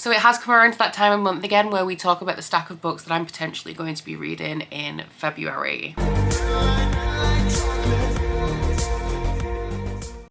So it has come around to that time of month again where we talk about the stack of books that I'm potentially going to be reading in February.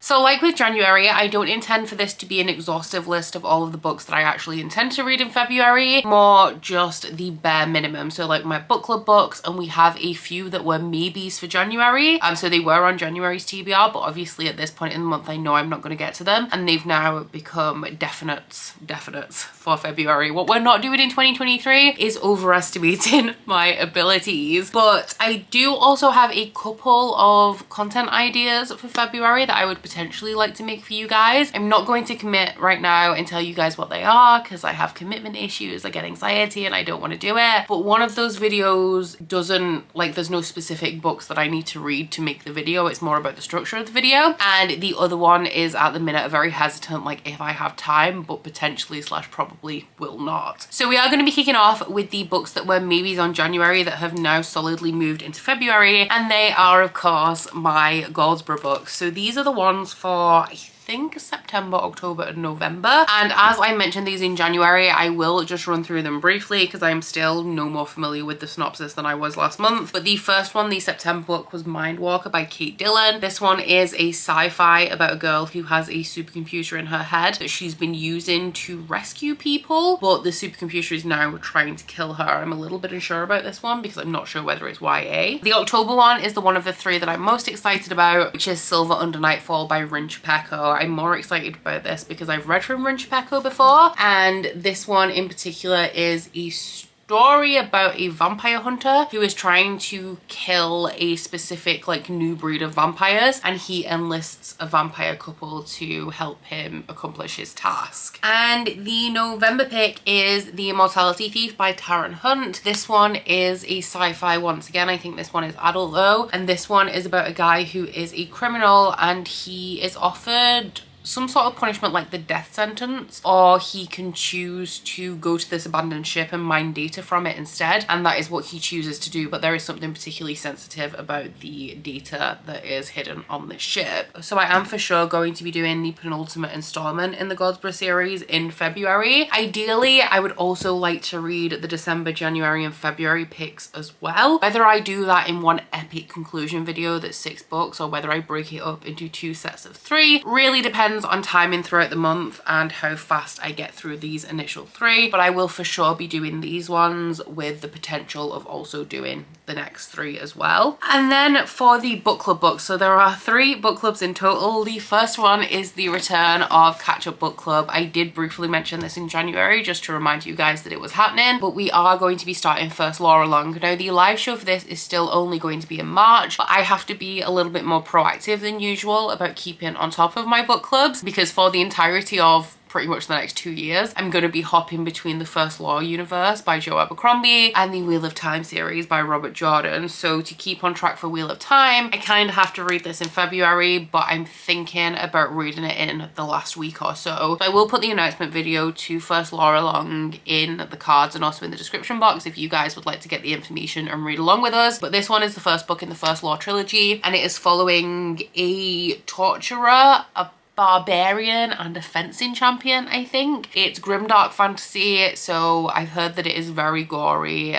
So like with January, I don't intend for this to be an exhaustive list of all of the books that I actually intend to read in February, more just the bare minimum. So like my book club books, and we have a few that were maybes for January. So they were on January's TBR, but obviously at this point in the month, I know I'm not going to get to them, and they've now become definites for February. What we're not doing in 2023 is overestimating my abilities, but I do also have a couple of content ideas for February that I would potentially like to make for you guys. I'm not going to commit right now and tell you guys what they are because I have commitment issues, I get anxiety and I don't want to do it. But one of those videos doesn't, like, there's no specific books that I need to read to make the video. It's more about the structure of the video. And the other one is at the minute very hesitant, like if I have time, but potentially / probably will not. So we are going to be kicking off with the books that were maybes on January that have now solidly moved into February, and they are of course my Goldsboro books. So these are the ones for I think September, October and November, and as I mentioned these in January, I will just run through them briefly because I'm still no more familiar with the synopsis than I was last month. But the first one, the September book, was Mindwalker by Kate Dillon. This one is a sci-fi about a girl who has a supercomputer in her head that she's been using to rescue people, but the supercomputer is now trying to kill her. I'm a little bit unsure about this one because I'm not sure whether it's YA. The October one is the one of the three that I'm most excited about, which is Silver Under Nightfall by Rinch Pecco. I'm more excited about this because I've read from Rinch Pecco before, and this one in particular is a story about a vampire hunter who is trying to kill a specific like new breed of vampires, and he enlists a vampire couple to help him accomplish his task. And the November pick is The Immortality Thief by Taran Hunt. This one is a sci-fi once again. I think this one is adult though, and this one is about a guy who is a criminal and he is offered some sort of punishment like the death sentence, or he can choose to go to this abandoned ship and mine data from it instead, and that is what he chooses to do. But there is something particularly sensitive about the data that is hidden on this ship. So I am for sure going to be doing the penultimate installment in the Goldsboro series in February. Ideally, I would also like to read the December, January and February picks as well. Whether I do that in one epic conclusion video that's 6 books, or whether I break it up into 2 sets of 3 really depends on timing throughout the month and how fast I get through these initial 3, but I will for sure be doing these ones with the potential of also doing the next 3 as well. And then for the book club books, so there are 3 book clubs in total. The first one is the return of Catch Up Book Club. I did briefly mention this in January just to remind you guys that it was happening, but we are going to be starting First Law Along. Now the live show for this is still only going to be in March, but I have to be a little bit more proactive than usual about keeping on top of my book clubs, because for the entirety of pretty much the next 2 years, I'm going to be hopping between the First Law universe by Joe Abercrombie and the Wheel of Time series by Robert Jordan. So to keep on track for Wheel of Time, I kind of have to read this in February, but I'm thinking about reading it in the last week or so. I will put the announcement video to First Law Along in the cards and also in the description box if you guys would like to get the information and read along with us. But this one is the first book in the First Law trilogy, and it is following a torturer, a barbarian and a fencing champion, I think. It's grimdark fantasy, so I've heard that it is very gory,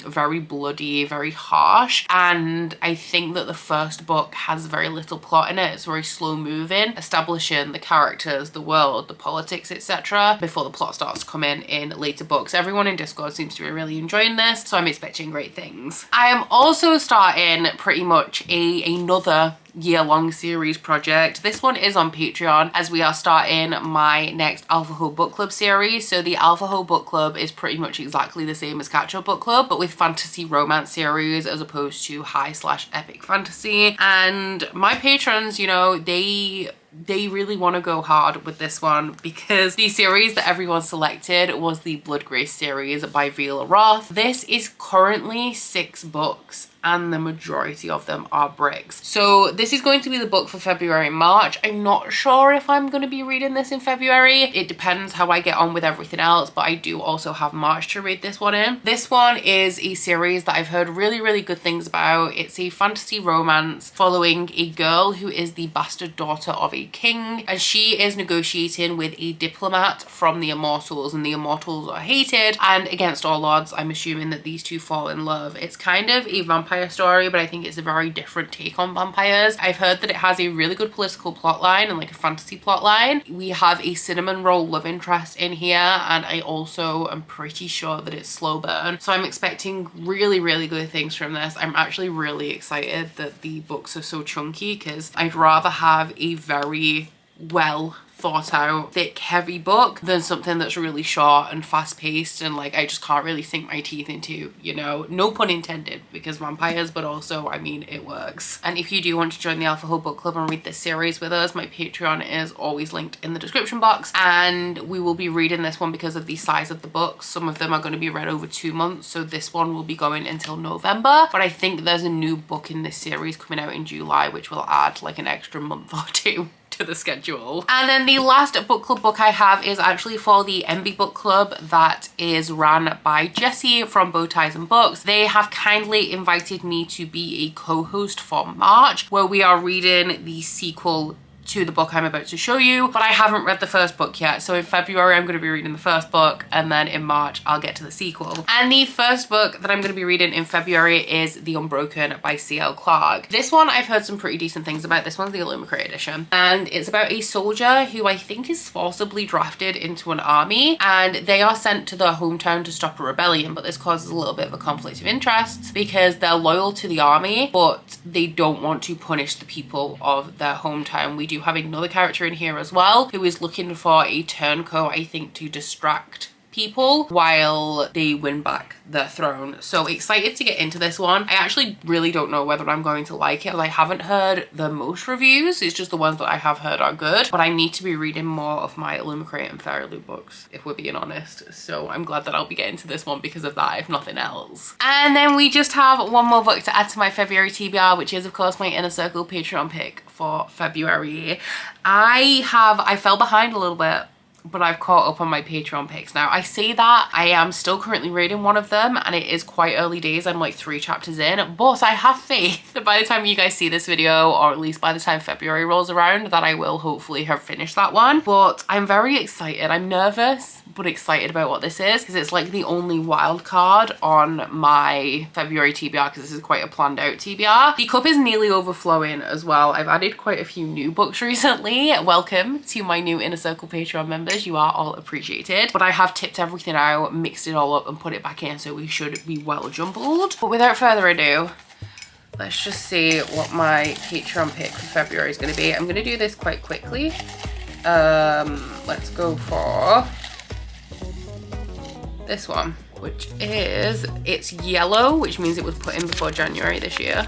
very bloody, very harsh, and I think that the first book has very little plot in it. It's very slow moving, establishing the characters, the world, the politics, etc. before the plot starts to come in later books. Everyone in Discord seems to be really enjoying this, so I'm expecting great things. I am also starting pretty much another year-long series project. This one is on Patreon, as we are starting my next Alpha Ho Book Club series. So the Alpha Ho Book Club is pretty much exactly the same as Catch Up Book Club, but with fantasy romance series as opposed to high/epic fantasy. And my patrons, you know, they really want to go hard with this one, because the series that everyone selected was the Blood Grace series by Vila Roth. This is currently 6 books, and the majority of them are bricks. So this is going to be the book for February and March. I'm not sure if I'm going to be reading this in February. It depends how I get on with everything else, but I do also have March to read this one in. This one is a series that I've heard really, really good things about. It's a fantasy romance following a girl who is the bastard daughter of a king, and she is negotiating with a diplomat from the Immortals, and the Immortals are hated, and against all odds, I'm assuming that these two fall in love. It's kind of a vampire story, but I think it's a very different take on vampires. I've heard that it has a really good political plot line and like a fantasy plot line. We have a cinnamon roll love interest in here, and I also am pretty sure that it's slow burn. So I'm expecting really, really good things from this. I'm actually really excited that the books are so chunky, because I'd rather have a very well thought out, thick, heavy book than something that's really short and fast paced and like I just can't really sink my teeth into, you know, no pun intended, because vampires, but also, I mean, it works. And if you do want to join the Alpha Ho Book Club and read this series with us, my Patreon is always linked in the description box, and we will be reading this one because of the size of the books. Some of them are going to be read over 2 months, so this one will be going until November, but I think there's a new book in this series coming out in July which will add like an extra month or two to the schedule. And then the last book club book I have is actually for the MB Book Club that is run by Jessie from Bow Ties and Books. They have kindly invited me to be a co-host for March, where we are reading the sequel to the book I'm about to show you, but I haven't read the first book yet. So in February, I'm going to be reading the first book, and then in March, I'll get to the sequel. And the first book that I'm going to be reading in February is The Unbroken by C.L. Clarke. This one, I've heard some pretty decent things about. This one's the Illumicrate edition, and it's about a soldier who I think is forcibly drafted into an army, and they are sent to their hometown to stop a rebellion, but this causes a little bit of a conflict of interests because they're loyal to the army, but they don't want to punish the people of their hometown. We do have another character in here as well who is looking for a turncoat, I think, to distract people while they win back their throne. So excited to get into this one. I actually really don't know whether I'm going to like it. I haven't heard the most reviews. It's just the ones that I have heard are good, but I need to be reading more of my Illumicrate and Fairy Loot books, if we're being honest. So I'm glad that I'll be getting to this one because of that, if nothing else. And then we just have one more book to add to my February TBR, which is of course my Inner Circle Patreon pick for February. I fell behind a little bit, but I've caught up on my Patreon picks now. I say that I am still currently reading one of them, and it is quite early days. I'm like 3 chapters in, but I have faith that by the time you guys see this video, or at least by the time February rolls around, that I will hopefully have finished that one. But I'm very excited. I'm nervous, but excited about what this is, because it's like the only wild card on my February TBR, because this is quite a planned out TBR. The cup is nearly overflowing as well. I've added quite a few new books recently. Welcome to my new Inner Circle Patreon members. You are all appreciated, but I have tipped everything out, mixed it all up and put it back in, so we should be well jumbled. But without further ado, let's just see what my Patreon pick for February is going to be. I'm going to do this quite quickly. Let's go for this one, which is, it's yellow, which means it was put in before January this year.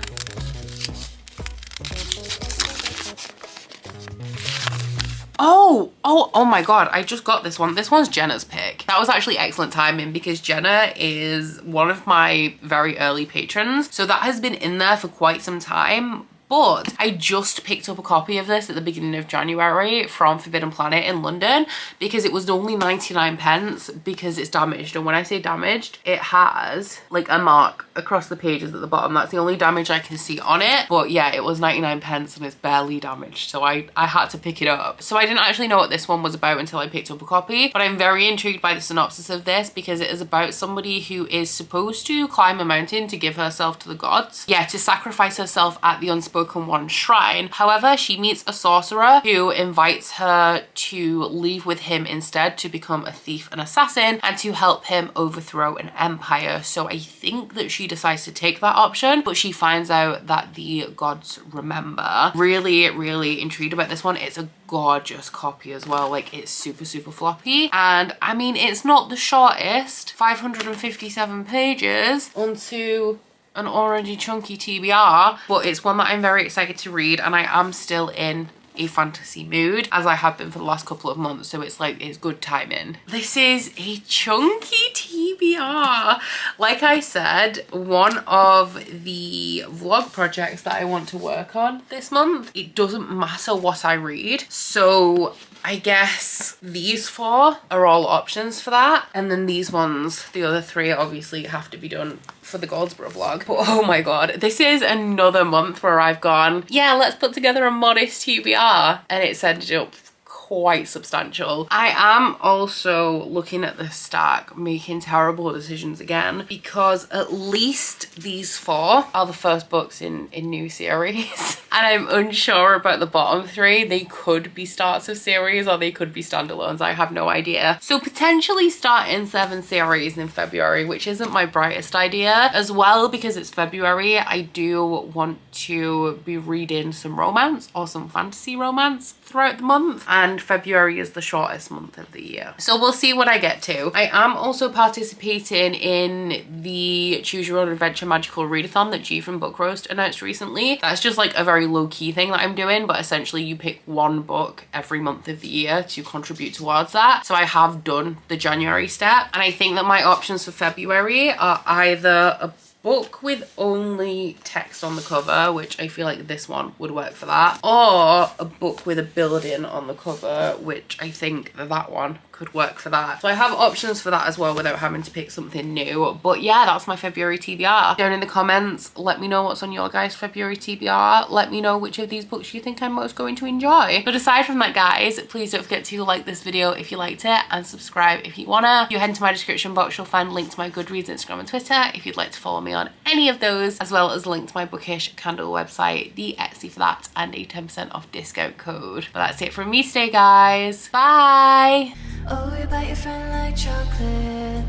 Oh my god, I just got this one. This one's Jenna's pick. That was actually excellent timing because Jenna is one of my very early patrons. So that has been in there for quite some time. But I just picked up a copy of this at the beginning of January from Forbidden Planet in London because it was only 99 pence because it's damaged. And when I say damaged, it has like a mark across the pages at the bottom. That's the only damage I can see on it. But yeah, it was 99 pence and it's barely damaged. So I had to pick it up. So I didn't actually know what this one was about until I picked up a copy. But I'm very intrigued by the synopsis of this because it is about somebody who is supposed to climb a mountain to give herself to the gods. Yeah, to sacrifice herself at the Unspoken One shrine. However, she meets a sorcerer who invites her to leave with him instead to become a thief and assassin and to help him overthrow an empire. So I think that she decides to take that option, but she finds out that the gods remember. Really, really intrigued about this one. It's a gorgeous copy as well. Like, it's super, super floppy. And I mean, it's not the shortest, 557 pages onto an already chunky TBR, but it's one that I'm very excited to read, and I am still in a fantasy mood as I have been for the last couple of months, so it's like, it's good timing. This is a chunky TBR. TBR. Like I said, one of the vlog projects that I want to work on this month, it doesn't matter what I read. So I guess these 4 are all options for that. And then these ones, the other 3 obviously have to be done for the Goldsboro vlog. But oh my god, this is another month where I've gone, yeah, let's put together a modest TBR. And it's ended up quite substantial. I am also looking at the stack, making terrible decisions again, because at least these 4 are the first books in new series. And I'm unsure about the bottom 3. They could be starts of series or they could be standalones. I have no idea. So potentially starting 7 series in February, which isn't my brightest idea. As well, because it's February, I do want to be reading some romance or some fantasy romance throughout the month. And February is the shortest month of the year. So we'll see what I get to. I am also participating in the Choose Your Own Adventure Magical Readathon that G from Book Roast announced recently. That's just like a very low-key thing that I'm doing, but essentially you pick 1 book every month of the year to contribute towards that. So I have done the January step, and I think that my options for February are either a book with only text on the cover, which I feel like this one would work for that, or a book with a building on the cover, which I think that one could work for that. So I have options for that as well without having to pick something new. But yeah, that's my February TBR. Down in the comments, let me know what's on your guys' February TBR. Let me know which of these books you think I'm most going to enjoy. But aside from that, guys, please don't forget to like this video if you liked it and subscribe if you wanna. If you head into my description box, you'll find a link to my Goodreads, Instagram and Twitter if you'd like to follow me on any of those, as well as a link to my Bookish Candle website, the Etsy for that, and a 10% off discount code. But that's it from me today, guys. Bye! Oh, you bite your friend like chocolate.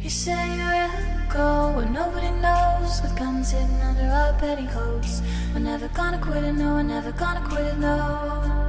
You say you'll go where nobody knows, with guns hidden under our petticoats. We're never gonna quit it, no, we're never gonna quit it, no.